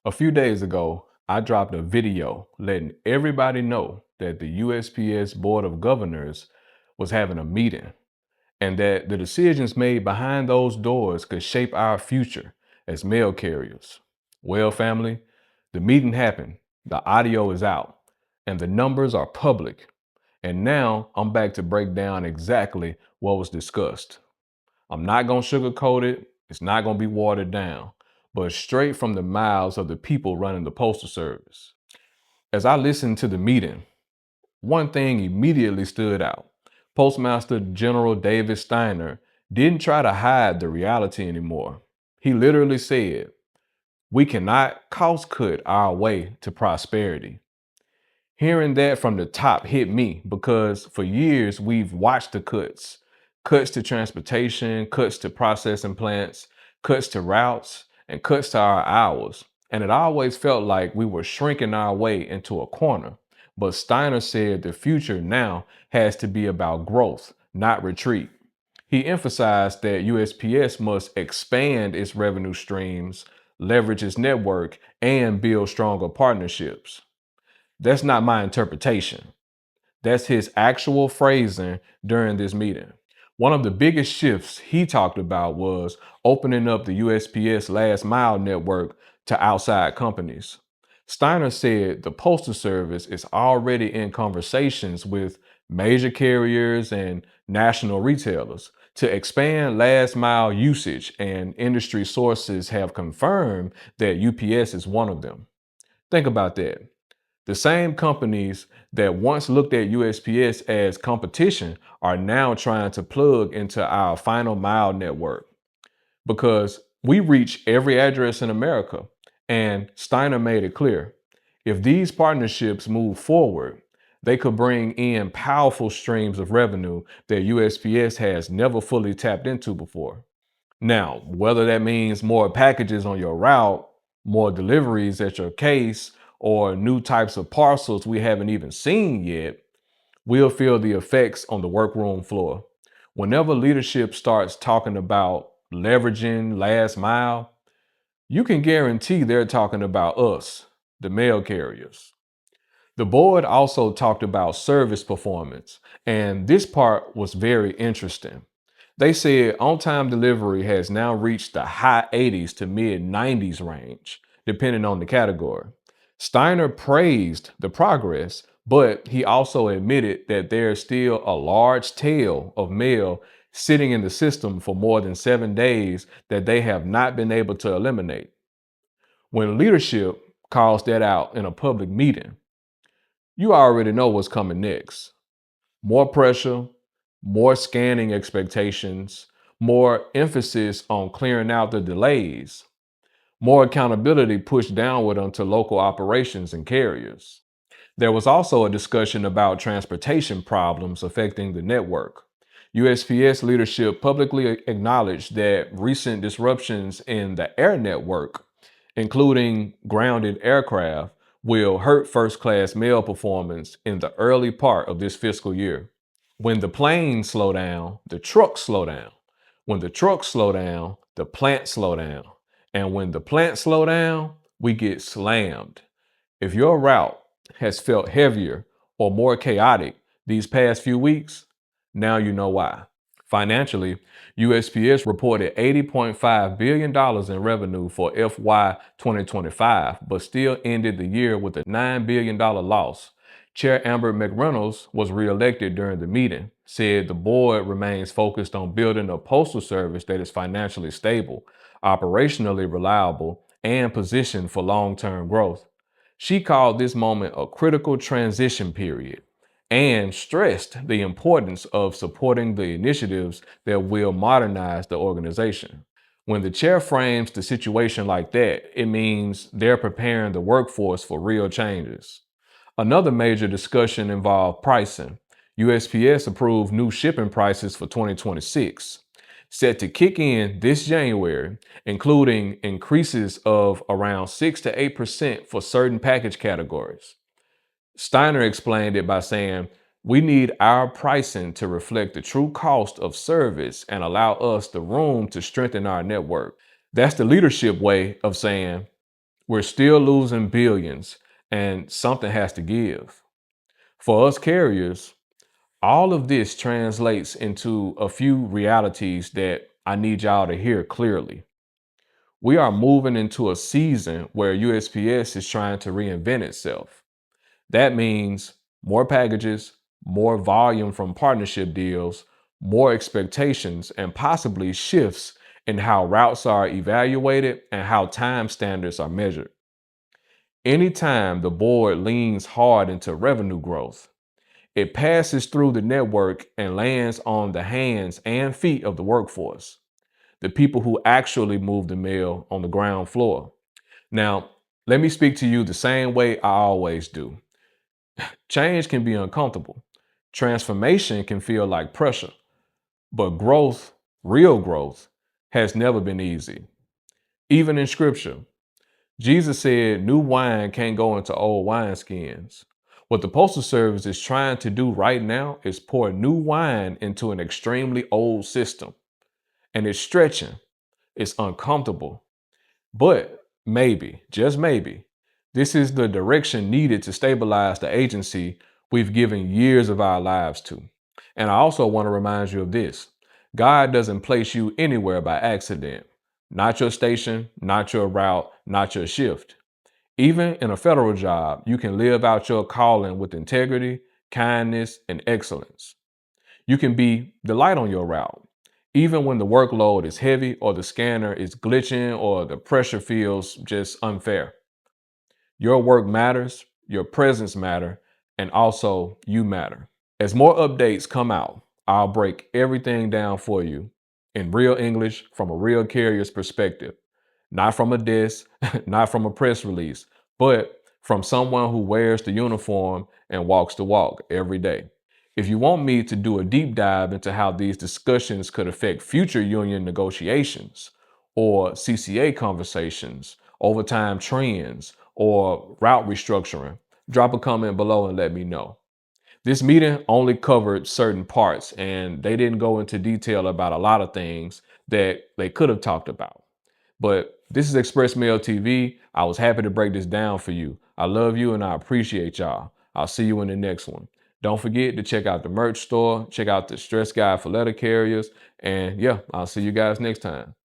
A few days ago, I dropped a video letting everybody know that the USPS Board of Governors was having a meeting and that the decisions made behind those doors could shape our future as mail carriers. Well, family, the meeting happened, the audio is out, and the numbers are public. And now I'm back to break down exactly what was discussed. I'm not going to sugarcoat it. It's not going to be watered down, but straight from the mouths of the people running the Postal Service. As I listened to the meeting, one thing immediately stood out. Postmaster General David Steiner didn't try to hide the reality anymore. He literally said, "We cannot cost cut our way to prosperity." Hearing that from the top hit me because for years we've watched the cuts to transportation, cuts to processing plants, cuts to routes, and cuts to our hours. And it always felt like we were shrinking our way into a corner. But Steiner said the future now has to be about growth, not retreat. He emphasized that USPS must expand its revenue streams, leverage its network, and build stronger partnerships. That's not my interpretation. That's his actual phrasing during this meeting. One of the biggest shifts he talked about was opening up the USPS last mile network to outside companies. Steiner said the Postal Service is already in conversations with major carriers and national retailers to expand last mile usage, and industry sources have confirmed that UPS is one of them. Think about that. The same companies that once looked at USPS as competition are now trying to plug into our final mile network because we reach every address in America. And Steiner made it clear if these partnerships move forward, they could bring in powerful streams of revenue that USPS has never fully tapped into before. Now, whether that means more packages on your route, more deliveries at your case, or new types of parcels we haven't even seen yet, we'll feel the effects on the workroom floor. Whenever leadership starts talking about leveraging last mile, you can guarantee they're talking about us, the mail carriers. The board also talked about service performance, and this part was very interesting. They said on time delivery has now reached the high 80s to mid 90s range, depending on the category. Steiner praised the progress, but he also admitted that there's still a large tail of mail sitting in the system for more than 7 days that they have not been able to eliminate. When leadership calls that out in a public meeting, you already know what's coming next. More pressure, more scanning expectations, more emphasis on clearing out the delays, more accountability pushed downward onto local operations and carriers. There was also a discussion about transportation problems affecting the network. USPS leadership publicly acknowledged that recent disruptions in the air network, including grounded aircraft, will hurt first class mail performance in the early part of this fiscal year. When the planes slow down, the trucks slow down. When the trucks slow down, the plants slow down. And when the plants slow down, we get slammed. If your route has felt heavier or more chaotic these past few weeks, now you know why. Financially, USPS reported $80.5 billion in revenue for FY 2025, but still ended the year with a $9 billion loss. Chair Amber McReynolds was reelected during the meeting, said the board remains focused on building a postal service that is financially stable, operationally reliable, and positioned for long-term growth. She called this moment a critical transition period and stressed the importance of supporting the initiatives that will modernize the organization. When the chair frames the situation like that, it means they're preparing the workforce for real changes. Another major discussion involved pricing. USPS approved new shipping prices for 2026, set to kick in this January, including increases of around 6 to 8% for certain package categories. Steiner explained it by saying, "We need our pricing to reflect the true cost of service and allow us the room to strengthen our network." That's the leadership way of saying, We're still losing billions, and something has to give. For us carriers, all of this translates into a few realities that I need y'all to hear clearly. We are moving into a season where USPS is trying to reinvent itself. That means more packages, more volume from partnership deals, more expectations, and possibly shifts in how routes are evaluated and how time standards are measured. Anytime the board leans hard into revenue growth, it passes through the network and lands on the hands and feet of the workforce, the people who actually move the mail on the ground floor. Now, let me speak to you the same way I always do. Change can be uncomfortable. Transformation can feel like pressure, but growth, real growth, has never been easy. Even in scripture, Jesus said new wine can't go into old wineskins. What the Postal Service is trying to do right now is pour new wine into an extremely old system. And it's stretching, it's uncomfortable. But maybe, just maybe, this is the direction needed to stabilize the agency we've given years of our lives to. And I also want to remind you of this: God doesn't place you anywhere by accident. Not your station, not your route, not your shift. Even in a federal job, you can live out your calling with integrity, kindness, and excellence. You can be the light on your route, even when the workload is heavy or the scanner is glitching or the pressure feels just unfair. Your work matters, your presence matter, and also you matter. As more updates come out, I'll break everything down for you in real English from a real carrier's perspective, not from a desk, not from a press release, but from someone who wears the uniform and walks the walk every day. If you want me to do a deep dive into how these discussions could affect future union negotiations or CCA conversations, overtime trends, or route restructuring, drop a comment below and let me know. This meeting only covered certain parts and they didn't go into detail about a lot of things that they could have talked about. But this is Express Mail TV. I was happy to break this down for you. I love you and I appreciate y'all. I'll see you in the next one. Don't forget to check out the merch store, check out the stress guide for letter carriers, and yeah, I'll see you guys next time.